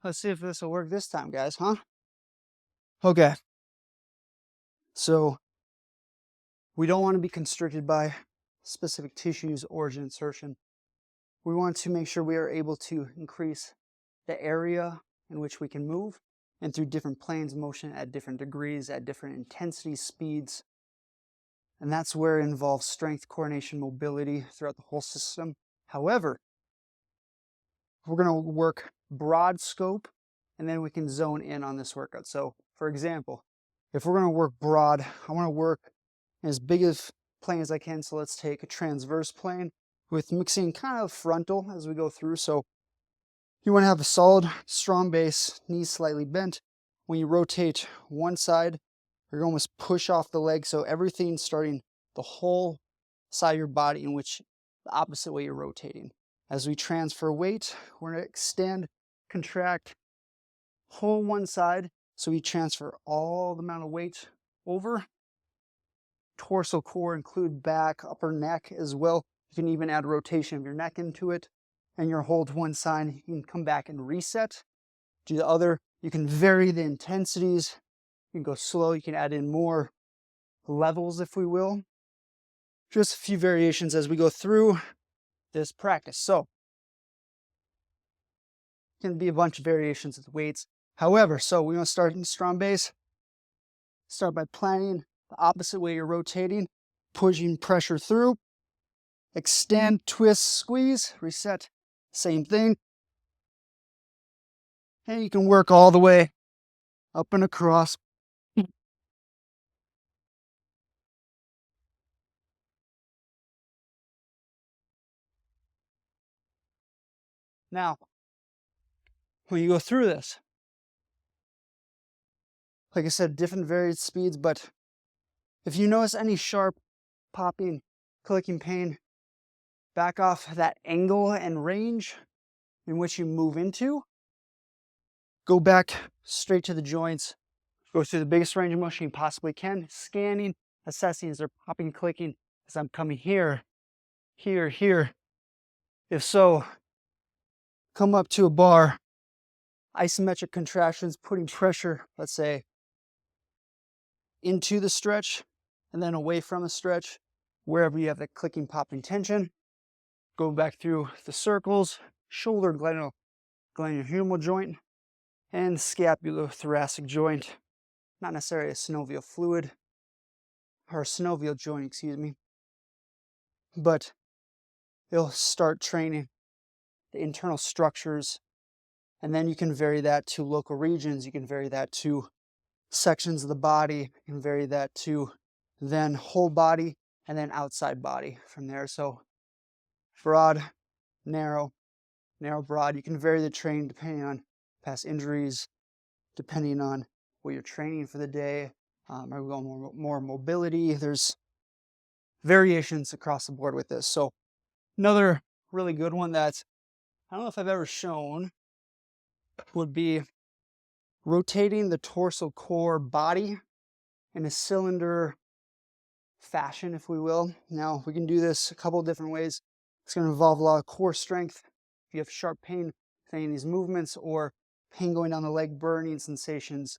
Let's see if this will work this time, guys, huh? Okay. So we don't want to be constricted by specific tissues, origin, insertion. We want to make sure we are able to increase the area in which we can move and through different planes of motion at different degrees, at different intensity speeds. And that's where it involves strength, coordination, mobility throughout the whole system. However, we're going to work broad scope and then we can zone in on this workout. So for example, if we're going to work broad, I want to work as big of plane as I can. So let's take a transverse plane with mixing kind of frontal as we go through. So you want to have a solid, strong base, knees slightly bent. When you rotate one side, you're almost push off the leg. So everything starting the whole side of your body in which the opposite way you're rotating. As we transfer weight, we're going to extend, contract, whole one side. So we transfer all the amount of weight over. Torso, core, include back, upper neck as well. You can even add rotation of your neck into it. And your hold one side, you can come back and reset. Do the other. You can vary the intensities. You can go slow. You can add in more levels, if we will. Just a few variations as we go through this practice. So, it can be a bunch of variations of the weights. However, so we want to start in strong base. Start by planning the opposite way you're rotating, pushing pressure through. Extend, twist, squeeze, reset. Same thing. And you can work all the way up and across. Now, when you go through this, like I said, different varied speeds, but if you notice any sharp popping, clicking pain, back off that angle and range in which you move into. Go back straight to the joints. Go through the biggest range of motion you possibly can, scanning, assessing, is there popping, clicking as I'm coming here, here, here. If so, come up to a bar, isometric contractions, putting pressure, let's say, into the stretch and then away from the stretch, wherever you have that clicking, popping tension. Go back through the circles, shoulder glenohumeral joint, and scapulothoracic joint. Not necessarily a synovial fluid, or synovial joint, excuse me. But it'll start training the internal structures, and then you can vary that to local regions, you can vary that to sections of the body, you can vary that to then whole body, and then outside body from there. So broad, narrow, narrow, broad. You can vary the training depending on past injuries, depending on what you're training for the day. Are we going more mobility? There's variations across the board with this. So another really good one that I don't know if I've ever shown would be rotating the torso core body in a cylinder fashion, if we will. Now, we can do this a couple of different ways. It's going to involve a lot of core strength. If you have sharp pain in these movements or pain going down the leg, burning sensations,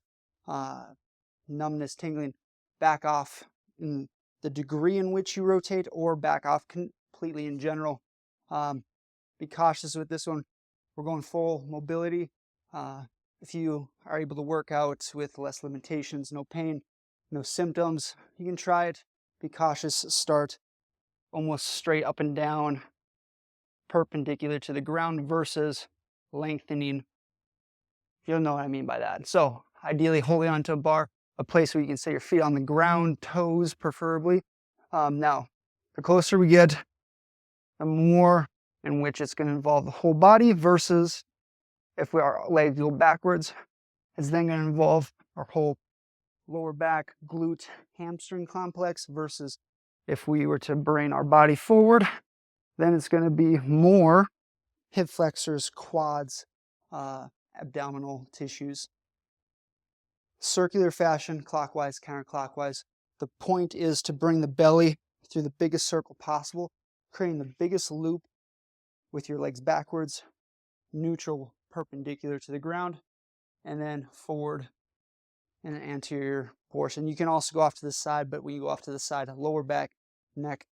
numbness, tingling, back off in the degree in which you rotate or back off completely in general. Be cautious with this one. We're going full mobility. If you are able to work out with less limitations, no pain, no symptoms, you can try it. Be cautious. Start almost straight up and down, perpendicular to the ground versus lengthening. You'll know what I mean by that. So ideally holding onto a bar, a place where you can set your feet on the ground, toes preferably. Now, the closer we get, the more in which it's going to involve the whole body versus if our legs go backwards, it's then going to involve our whole lower back, glute, hamstring complex versus if we were to bring our body forward, then it's going to be more hip flexors, quads, abdominal tissues. Circular fashion, clockwise, counterclockwise. The point is to bring the belly through the biggest circle possible, creating the biggest loop with your legs backwards, neutral perpendicular to the ground, and then forward in the anterior portion. You can also go off to the side, but when you go off to the side, lower back, neck,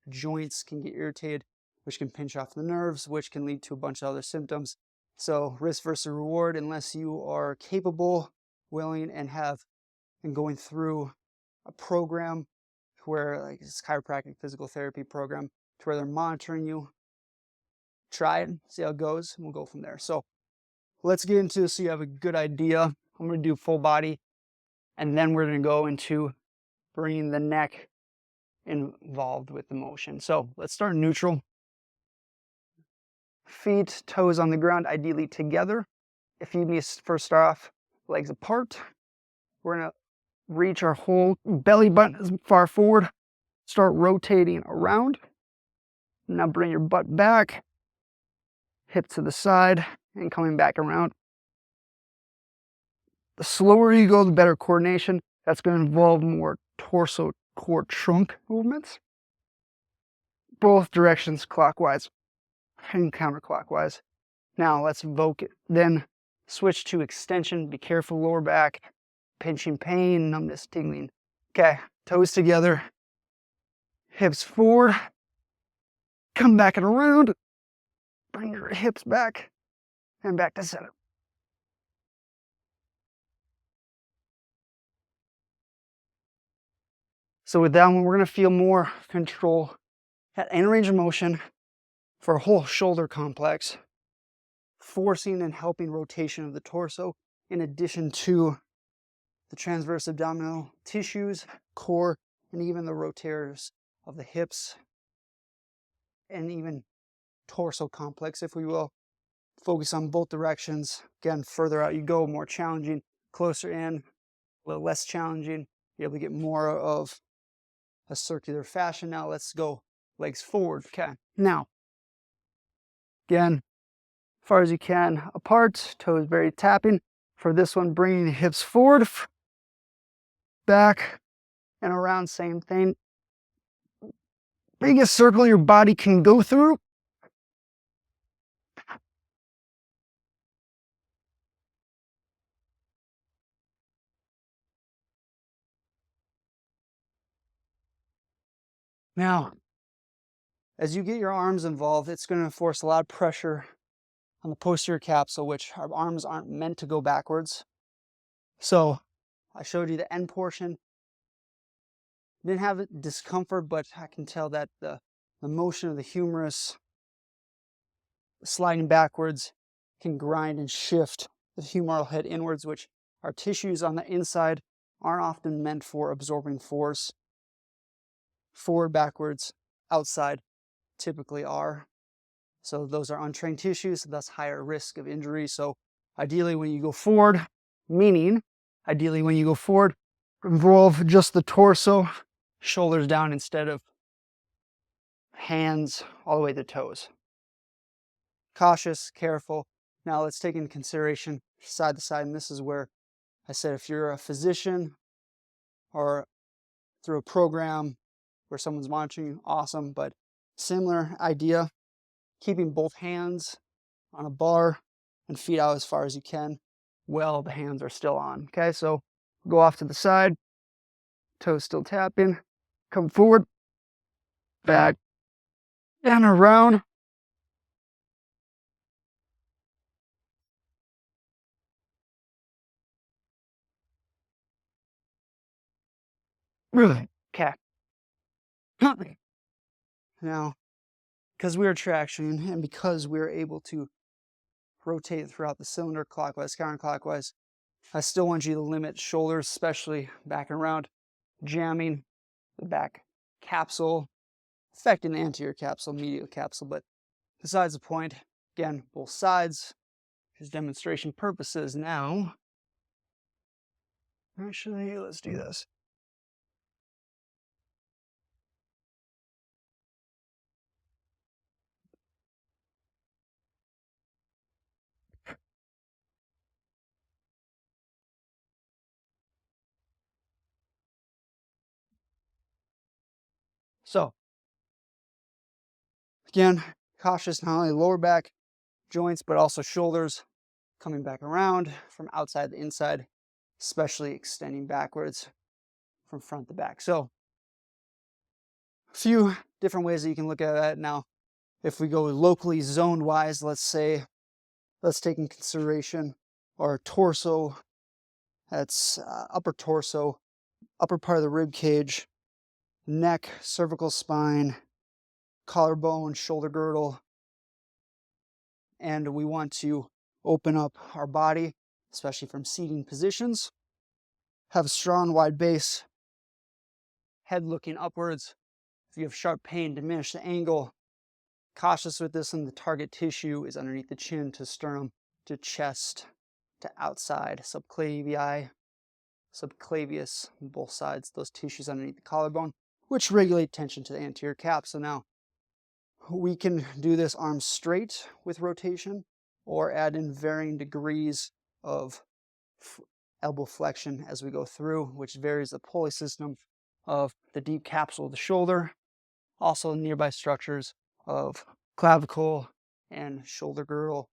joints can get irritated, which can pinch off the nerves, which can lead to a bunch of other symptoms. So risk versus reward, unless you are capable, willing, and going through a program where, like, it's chiropractic physical therapy program, to where they're monitoring you. Try it, see how it goes, and we'll go from there. So let's get into this so you have a good idea. I'm going to do full body, and then we're going to go into bringing the neck involved with the motion. So let's start neutral. Feet, toes on the ground, ideally together. If you need to first start off legs apart, we're going to reach our whole belly button as far forward. Start rotating around. Now bring your butt back, hip to the side, and coming back around. The slower you go, the better coordination. That's going to involve more torso, core, trunk movements. Both directions, clockwise and counterclockwise. Now let's evoke it. Then switch to extension. Be careful, lower back, pinching pain, numbness, tingling. Okay, toes together, hips forward, come back and around, bring your hips back, and back to center. So with that one, we're going to feel more control and range of motion for a whole shoulder complex, forcing and helping rotation of the torso, in addition to the transverse abdominal tissues, core, and even the rotators of the hips, and even torso complex, if we will. Focus on both directions. Again, further out you go, more challenging. Closer in, a little less challenging. You're able to get more of a circular fashion. Now let's go legs forward. Okay. Now, again, as far as you can apart, toes very tapping. For this one, bringing the hips forward, back, and around, same thing. Biggest circle your body can go through. Now, as you get your arms involved, it's going to force a lot of pressure on the posterior capsule, which our arms aren't meant to go backwards. So I showed you the end portion. Didn't have discomfort, but I can tell that the motion of the humerus sliding backwards can grind and shift the humeral head inwards, which our tissues on the inside aren't often meant for absorbing force. Forward, backwards, outside typically are. So those are untrained tissues, thus higher risk of injury. So ideally when you go forward, involve just the torso, shoulders down instead of hands all the way to the toes. Cautious, careful. Now let's take into consideration side to side, and this is where I said if you're a physician or through a program where someone's monitoring you, awesome, but similar idea, keeping both hands on a bar and feet out as far as you can while the hands are still on. Okay, so go off to the side, toes still tapping, come forward, back, and around. Really? Okay. Now, because we are traction and because we're able to rotate throughout the cylinder clockwise, counterclockwise, I still want you to limit shoulders, especially back and around, jamming the back capsule, affecting the anterior capsule, medial capsule, but besides the point, again, both sides, just demonstration purposes. Now, actually, let's do this. So, again, cautious not only lower back joints, but also shoulders. coming back around from outside to inside, especially extending backwards from front to back. So a few different ways that you can look at that. Now, if we go locally zoned wise, let's take in consideration our torso. That's upper torso, upper part of the rib cage, neck, cervical spine, collarbone, shoulder girdle. And we want to open up our body, especially from seating positions. Have a strong, wide base, head looking upwards. If you have sharp pain, diminish the angle. Cautious with this, and the target tissue is underneath the chin to sternum, to chest, to outside, subclavii, subclavius, both sides, those tissues underneath the collarbone, which regulate tension to the anterior cap. So now we can do this arms straight with rotation, or add in varying degrees of elbow flexion as we go through, which varies the pulley system of the deep capsule of the shoulder, also nearby structures of clavicle and shoulder girdle.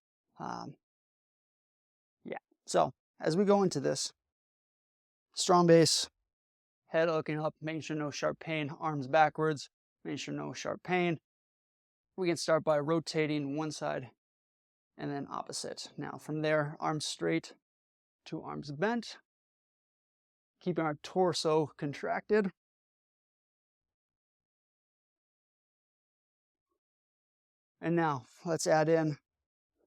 So as we go into this, strong base, head looking up, making sure no sharp pain, arms backwards, making sure no sharp pain. We can start by rotating one side and then opposite. Now from there, arms straight to arms bent, keeping our torso contracted. And now let's add in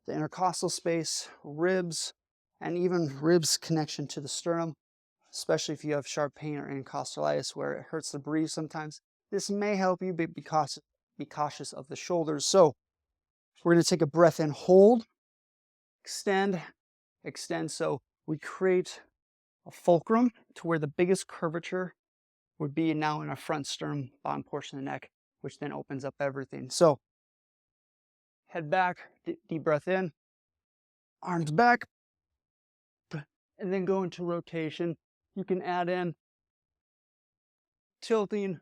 the intercostal space, ribs, and even ribs connection to the sternum, especially if you have sharp pain or intercostalitis where it hurts to breathe sometimes. This may help you, but be cautious of the shoulders. So we're going to take a breath in, hold, extend, extend. So we create a fulcrum to where the biggest curvature would be now in our front sternum, bottom portion of the neck, which then opens up everything. So head back, deep breath in, arms back, and then go into rotation. You can add in tilting,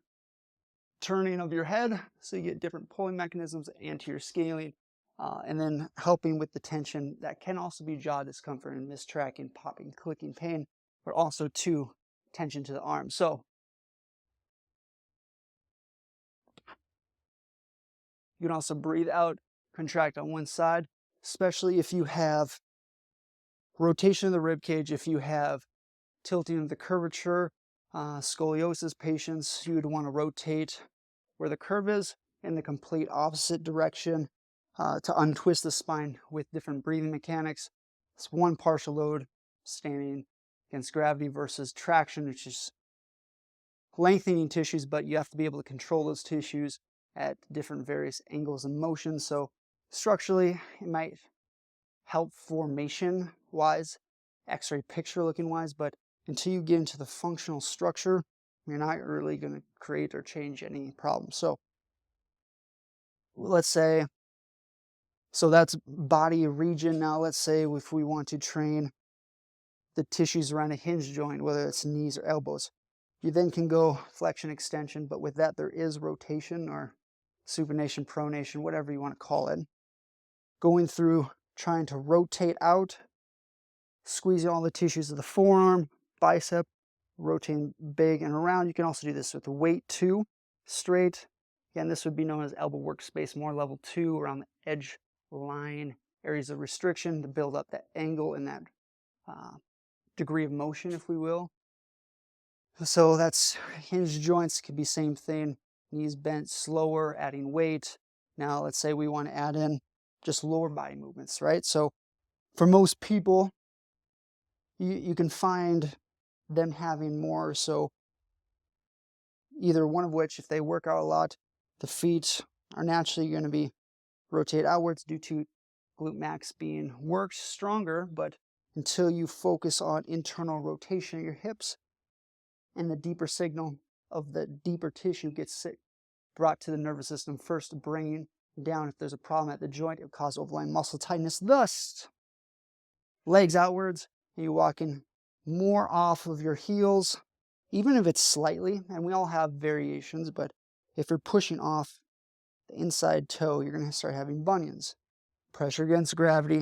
turning of your head, so you get different pulling mechanisms, anterior scaling, and then helping with the tension. That can also be jaw discomfort and mistracking, popping, clicking pain, but also too tension to the arm. So you can also breathe out, contract on one side, especially if you have rotation of the rib cage, if you have tilting of the curvature, scoliosis patients, you would want to rotate where the curve is in the complete opposite direction to untwist the spine with different breathing mechanics. It's one partial load standing against gravity versus traction, which is lengthening tissues, but you have to be able to control those tissues at different various angles and motions. So structurally, it might help formation wise, x-ray picture looking wise, but until you get into the functional structure, you're not really going to create or change any problems. So let's say, so that's body region. Now let's say if we want to train the tissues around a hinge joint, whether it's knees or elbows, you then can go flexion extension, but with that there is rotation or supination, pronation, whatever you want to call it. Going through, trying to rotate out, squeezing all the tissues of the forearm, bicep, rotating big and around. You can also do this with the weight too, straight. Again, this would be known as elbow workspace, more level 2, around the edge line, areas of restriction to build up that angle and that degree of motion, if we will. So that's hinge joints, could be same thing, knees bent, slower, adding weight. Now let's say we want to add in just lower body movements, right? So for most people, you can find them having more, so either one of which, if they work out a lot, the feet are naturally going to be rotate outwards due to glute max being worked stronger, but until you focus on internal rotation of your hips and the deeper signal of the deeper tissue gets brought to the nervous system first, bringing down if there's a problem at the joint, it will cause overlying muscle tightness. Thus, legs outwards, and you're walking more off of your heels, even if it's slightly, and we all have variations, but if you're pushing off the inside toe, you're going to start having bunions. Pressure against gravity,